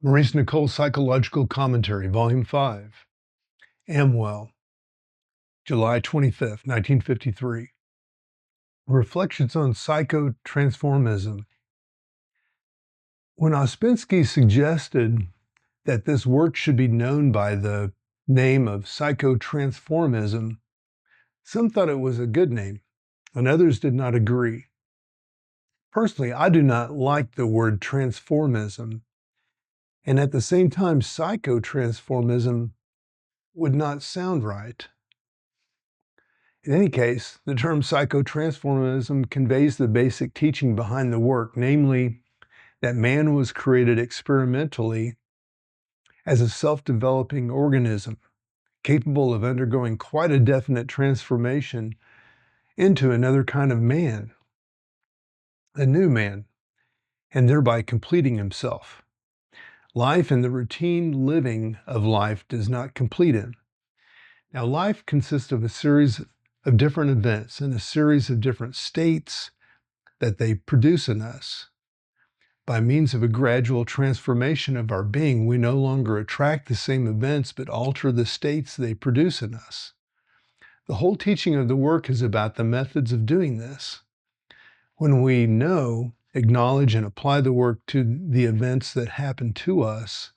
Maurice Nicol Psychological Commentary, Volume 5, Amwell, July 25th, 1953. Reflections on Psycho-Transformism. When Ouspensky suggested that this work should be known by the name of Psycho-Transformism, some thought it was a good name, and others did not agree. Personally, I do not like the word transformism, and at the same time, psychotransformism would not sound right. In any case, the term psychotransformism conveys the basic teaching behind the work, namely that man was created experimentally as a self-developing organism, capable of undergoing quite a definite transformation into another kind of man, a new man, and thereby completing himself. Life and the routine living of life does not complete him. Now, life consists of a series of different events and a series of different states that they produce in us. By means of a gradual transformation of our being, we no longer attract the same events, but alter the states they produce in us. The whole teaching of the work is about the methods of doing this. When we know, acknowledge, and apply the work to the events that happen to us,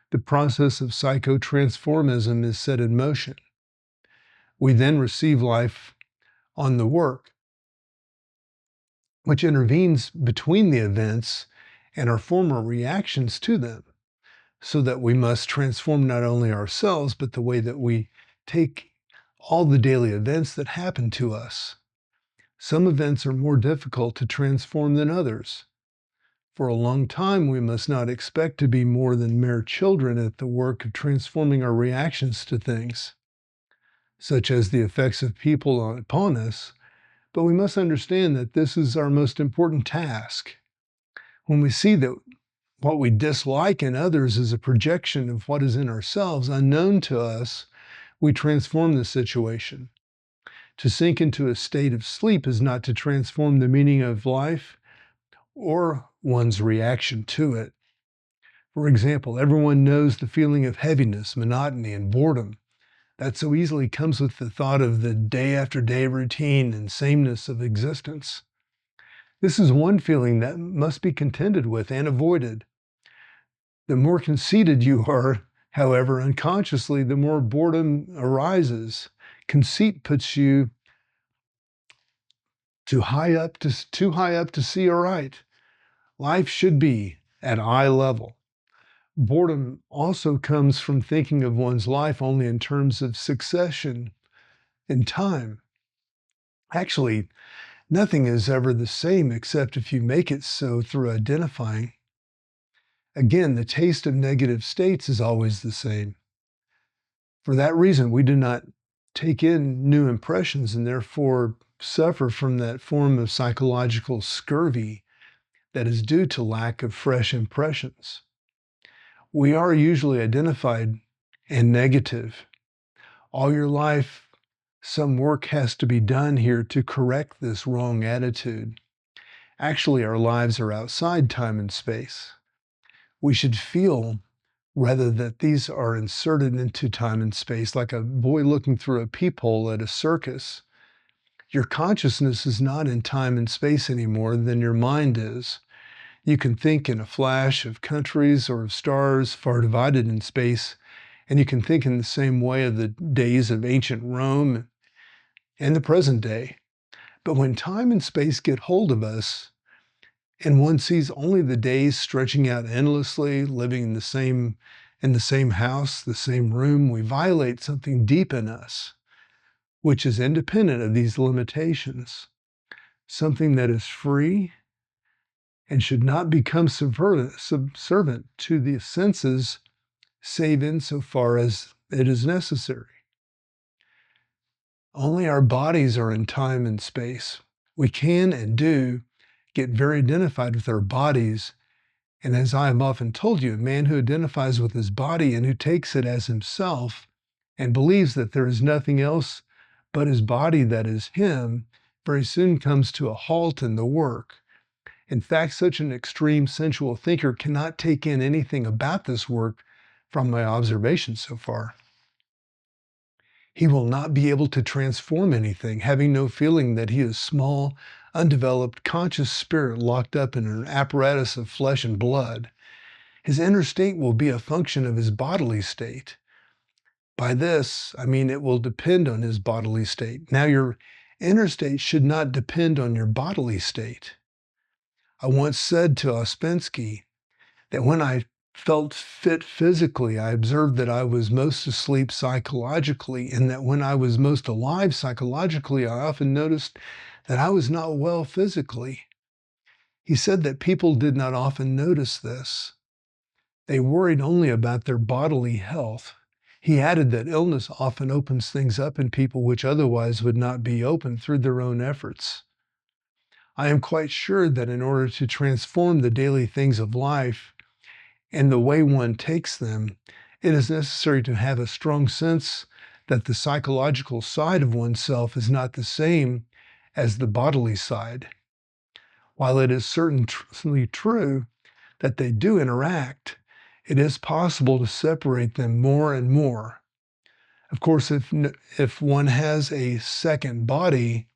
the process of psychotransformism is set in motion. We then receive life on the work, which intervenes between the events and our former reactions to them, so that we must transform not only ourselves, but the way that we take all the daily events that happen to us. Some events are more difficult to transform than others. For a long time, we must not expect to be more than mere children at the work of transforming our reactions to things, such as the effects of people upon us, but we must understand that this is our most important task. When we see that what we dislike in others is a projection of what is in ourselves, unknown to us, we transform the situation. To sink into a state of sleep is not to transform the meaning of life or one's reaction to it. For example, everyone knows the feeling of heaviness, monotony, and boredom that so easily comes with the thought of the day after day routine and sameness of existence. This is one feeling that must be contended with and avoided. The more conceited you are, however, unconsciously, the more boredom arises. Conceit puts you too high up to see aright. Life should be at eye level. Boredom also comes from thinking of one's life only in terms of succession in time. Actually, nothing is ever the same except if you make it so through identifying. Again, the taste of negative states is always the same. For that reason, we do not take in new impressions and therefore suffer from that form of psychological scurvy that is due to lack of fresh impressions. We are usually identified and negative. All your life, some work has to be done here to correct this wrong attitude. Actually, our lives are outside time and space. We should feel rather that these are inserted into time and space, like a boy looking through a peephole at a circus. Your consciousness is not in time and space any more than your mind is. You can think in a flash of countries or of stars far divided in space, and you can think in the same way of the days of ancient Rome and the present day. But when time and space get hold of us, and one sees only the days stretching out endlessly, living in the same house, the same room, we violate something deep in us, which is independent of these limitations, something that is free and should not become subservient to the senses, save insofar as it is necessary. Only our bodies are in time and space. We can and do get very identified with our bodies. And as I have often told you, a man who identifies with his body and who takes it as himself and believes that there is nothing else but his body that is him, very soon comes to a halt in the work. In fact, such an extreme sensual thinker cannot take in anything about this work from my observations so far. He will not be able to transform anything, having no feeling that he is small, undeveloped, conscious spirit locked up in an apparatus of flesh and blood. His inner state will be a function of his bodily state. By this, I mean it will depend on his bodily state. Now, your inner state should not depend on your bodily state. I once said to Ouspensky that when I felt fit physically, I observed that I was most asleep psychologically, and that when I was most alive psychologically, I often noticed that I was not well physically. He said that people did not often notice this. They worried only about their bodily health. He added that illness often opens things up in people which otherwise would not be open through their own efforts. I am quite sure that in order to transform the daily things of life and the way one takes them, it is necessary to have a strong sense that the psychological side of oneself is not the same as the bodily side. While it is certainly true that they do interact, it is possible to separate them more and more. Of course, if one has a second body,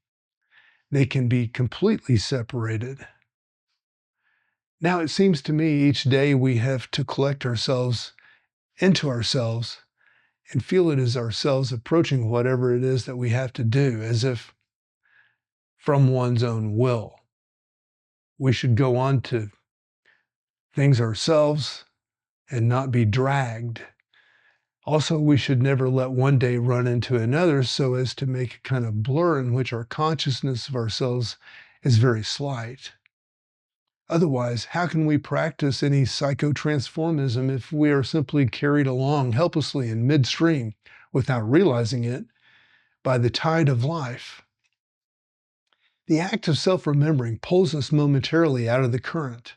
they can be completely separated. Now, it seems to me each day we have to collect ourselves into ourselves and feel it as ourselves approaching whatever it is that we have to do, as if from one's own will. We should go on to things ourselves and not be dragged. Also, we should never let one day run into another so as to make a kind of blur in which our consciousness of ourselves is very slight. Otherwise, how can we practice any psychotransformism if we are simply carried along helplessly in midstream without realizing it by the tide of life? The act of self-remembering pulls us momentarily out of the current,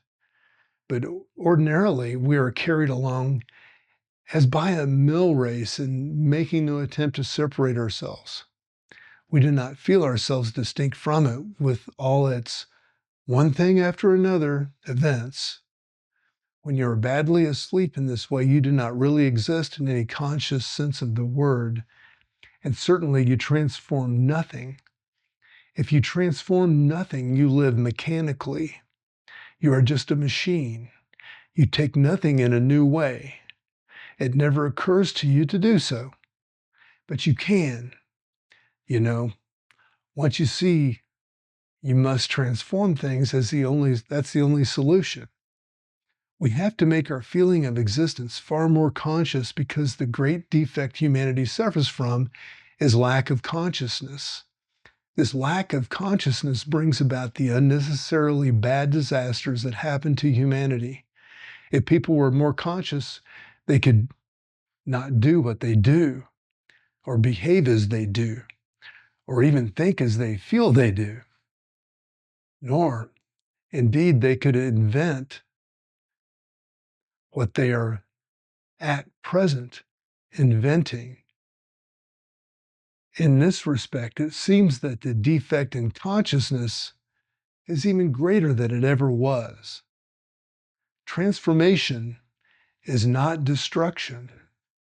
but ordinarily we are carried along as by a mill race and making no attempt to separate ourselves. We do not feel ourselves distinct from it with all its one thing after another events. When you are badly asleep in this way, you do not really exist in any conscious sense of the word, and certainly you transform nothing. If you transform nothing, you live mechanically. You are just a machine. You take nothing in a new way. It never occurs to you to do so, but you can. You know, once you see you must transform things that's the only solution. We have to make our feeling of existence far more conscious because the great defect humanity suffers from is lack of consciousness. This lack of consciousness brings about the unnecessarily bad disasters that happen to humanity. If people were more conscious, they could not do what they do, or behave as they do, or even think as they feel they do. Nor, indeed, they could invent what they are at present inventing. In this respect, it seems that the defect in consciousness is even greater than it ever was. Transformation is not destruction.